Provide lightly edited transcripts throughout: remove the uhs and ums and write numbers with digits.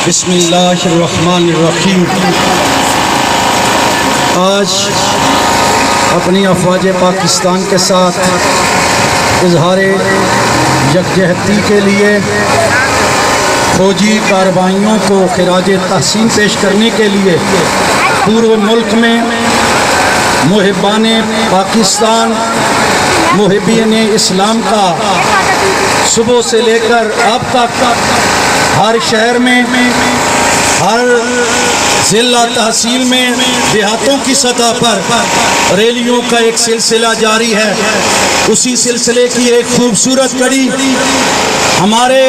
بسم اللہ الرحمن الرحیم۔ آج اپنی افواج پاکستان کے ساتھ اظہار یکجہتی کے لیے فوجی کارروائیوں کو خراج تحسین پیش کرنے کے لیے پورے ملک میں محبان پاکستان، محبین اسلام کا صبح سے لے کر اب تک ہر شہر میں، ہر ضلع تحصیل میں، دیہاتوں کی سطح پر ریلیوں کا ایک سلسلہ جاری ہے۔ اسی سلسلے کی ایک خوبصورت کڑی ہمارے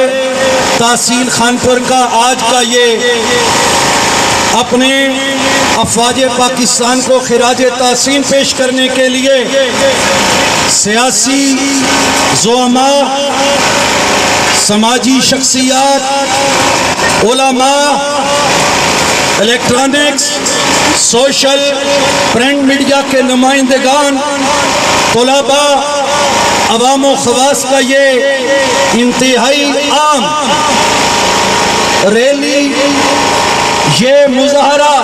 تحصیل خانپور کا آج کا یہ اپنے افواج پاکستان کو خراج تحسین پیش کرنے کے لیے سیاسی زعماء، سماجی شخصیات، علماء، الیکٹرانکس، سوشل، پرنٹ میڈیا کے نمائندگان، طلباء، عوام و خواص کا یہ انتہائی عام ریلی، یہ مظاہرہ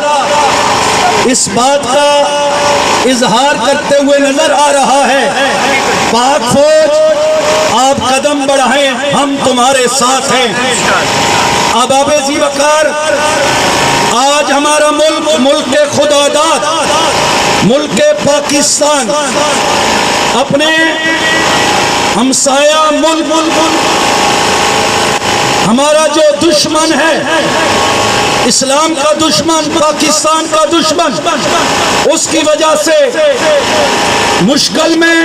اس بات کا اظہار کرتے ہوئے نظر آ رہا ہے، پاک فوج آپ قدم بڑھائیں، ہم تمہارے ساتھ ہیں۔ احباب ذی وقار، آج ہمارا ملک خدا داد، ملک پاکستان اپنے ہمسایہ ملک، ہمارا جو دشمن ہے، اسلام کا دشمن، پاکستان کا دشمن، اس کی وجہ سے مشکل میں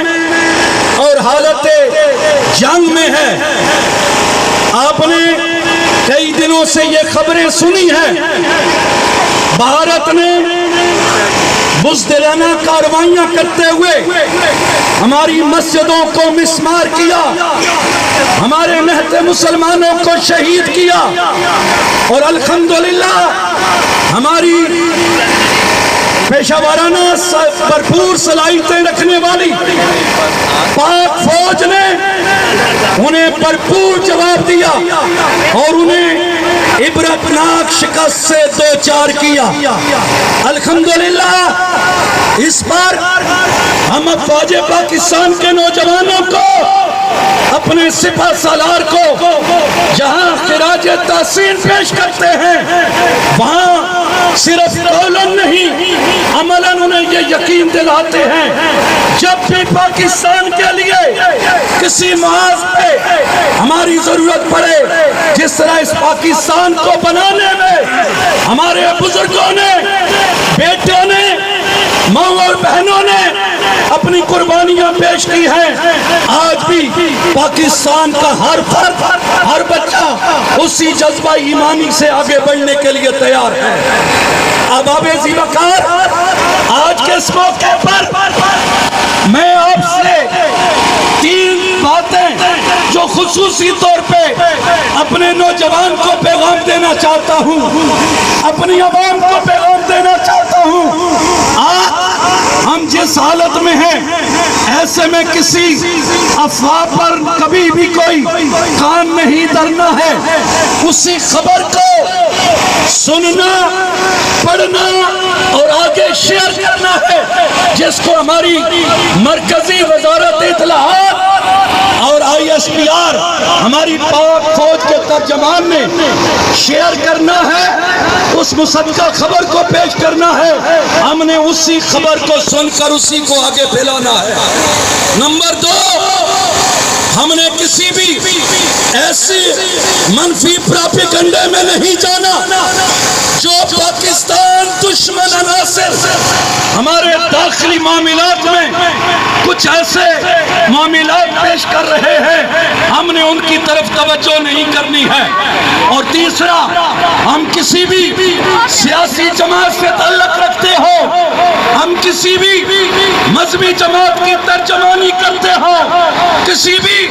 اور حالت جنگ میں ہے۔ آپ نے کئی دنوں سے یہ خبریں سنی ہیں، بھارت نے بزدلانہ کارروائیاں کرتے ہوئے ہماری مسجدوں کو مسمار کیا، ہمارے نہتے مسلمانوں کو شہید کیا، اور الحمدللہ ہماری پیشہ وارانہ بھرپور صلاحیتیں رکھنے والی پاک فوج نے انہیں بھرپور جواب دیا اور انہیں عبرتناک شکست سے دوچار کیا۔ الحمدللہ اس بار ہم افواج پاکستان کے نوجوانوں کو، اپنے سپہ سالار کو جہاں خراج تحسین پیش کرتے ہیں، وہاں صرف قولاً نہیں عملاً انہیں یہ یقین دلاتے ہیں جب بھی پاکستان کے لیے کسی محاذ پہ ہماری ضرورت پڑے، جس طرح اس پاکستان کو بنانے میں ہمارے بزرگوں نے، بیٹوں نے، ماں اور بہنوں نے اپنی قربانیاں پیش کی ہیں، آج بھی پاکستان کا ہر فرد، ہر بچہ اسی جذبہ ایمانی سے آگے بڑھنے کے لیے تیار ہے۔ احباب ذی وقار، آج کے اس موقع پر میں آپ سے تین باتیں جو خصوصی طور پہ اپنے نوجوان کو پیغام دینا چاہتا ہوں، اپنی عوام کو پیغام دینا چاہتا ہوں۔ ہم جس حالت میں ہیں، ایسے میں کسی افواہ پر کبھی بھی کوئی کان نہیں دھرنا ہے، اسی خبر کو سننا، پڑھنا اور آگے شیئر کرنا ہے جس کو ہماری مرکزی وزارت اطلاعات اور ISPR ہماری پاک فوج کے ترجمان نے شیئر کرنا ہے، اس مصدقہ خبر کو پیش کرنا ہے، ہم نے اسی خبر کو سن کر اسی کو آگے پھیلانا ہے۔ نمبر 2، ہم نے کسی بھی ایسی منفی پراپیگنڈے میں نہیں جانا جو پاکستان دشمن عناصر ہمارے داخلی معاملات میں کچھ ایسے معاملات پیش کر رہے ہیں، ہم نے ان کی طرف توجہ نہیں کرنی ہے۔ اور تیسرا، ہم کسی بھی سیاسی جماعت سے تعلق رکھتے ہو، ہم کسی بھی مذہبی جماعت کی ترجمانی کرتے ہو، کسی بھی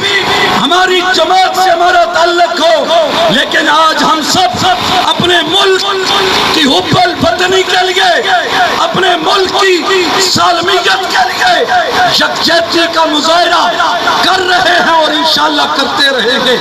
ہماری جماعت سے ہمارا تعلق ہو، لیکن آج ہم سب اپنے ملک کی حب الوطنی کے لیے، اپنے ملک کی سالمیت کے لیے یکجہتی کا مظاہرہ کر رہے ہیں اور انشاءاللہ کرتے رہیں گے۔